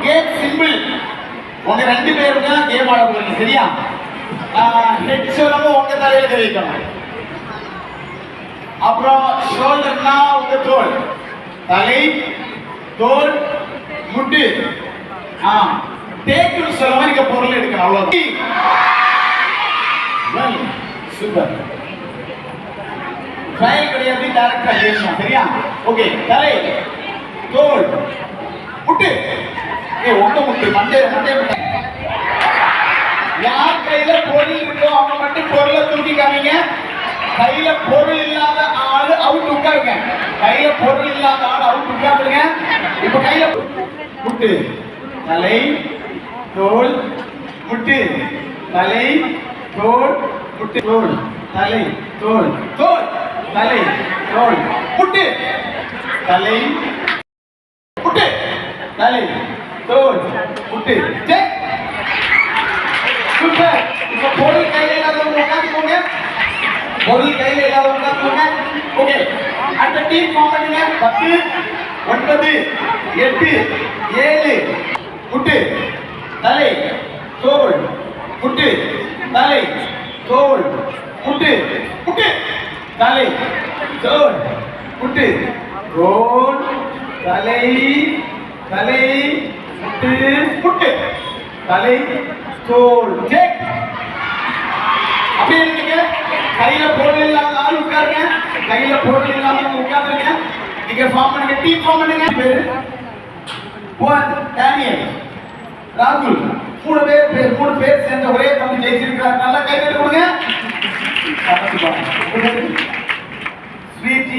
Game simple. உங்க ரெண்டு பேரும் தான் கேம் ஆட போறீங்க, சரியா? ஹெட் சொல்லவும் உங்க தலையில கை வைக்கணும். அப்புறம் ஷோல்டர்னா உங்க தோல், தலை, தோல், முட்டு. டேக்குன்னு சொல்லவும் நீங்க பொருள் எடுக்கணும், அவ்வளவு. சூப்பர். ட்ரையல் கிடையாது, டைரக்டா கேட்கணும், சரியா? ஓகே. தலை, தோல், முட்டு. உங்க முட்டு மண்டே யார் கையில பொருள் இருக்கோ அவங்க மட்டும் பொருளை தூக்கி காமிங்க. கையில பொருள் இல்லாத ஆளு அவுட் உட்காருங்க. கையில பொருள் இல்லாத ஆளு அவுட் உட்காருங்க. இப்ப கையில முட்டு, தலை, தோல், முட்டு, தலை, தோல், முட்டு, தோல், தலை, தோல், தோல், தலை, தோல், முட்டு, தலை, முட்டு, தலை, தோல், முட்டு. சூப்பர். இப்ப பொருள் கையில இல்லாதவங்க உட்காந்துக்கோங்க. பொருள் கையில இல்லாதவங்க உட்காந்துக்கோங்க. ஓகே. அடுத்த டீம் ஃபார்ம் பண்ணுங்க. 10, 9, 8, 7. முட்டு, தலை, தோல், முட்டு, தலை, தோல், முட்டு, முட்டு, தலை, தோல், முட்டு, தோல், தலை, தலை, முட்டு, முட்டு, தலை, தோல். அப்படியே இருந்தீங்க. கையில பொருள் இல்லாத ஆள் உட்காருங்க. கையில பொருள் இல்லாதவங்க உட்காருங்க. நீங்க ஃபார்ம் பண்ணுங்க, டீம் ஃபார்ம் பண்ணுங்க. பேரு டேனியல், ராகுல். 3 பேர் சேர்ந்த ஒரே தம்பி ஜெயிச்சிருக்கிறார். நல்லா கை தட்டி கொடுங்க. ஸ்வீட்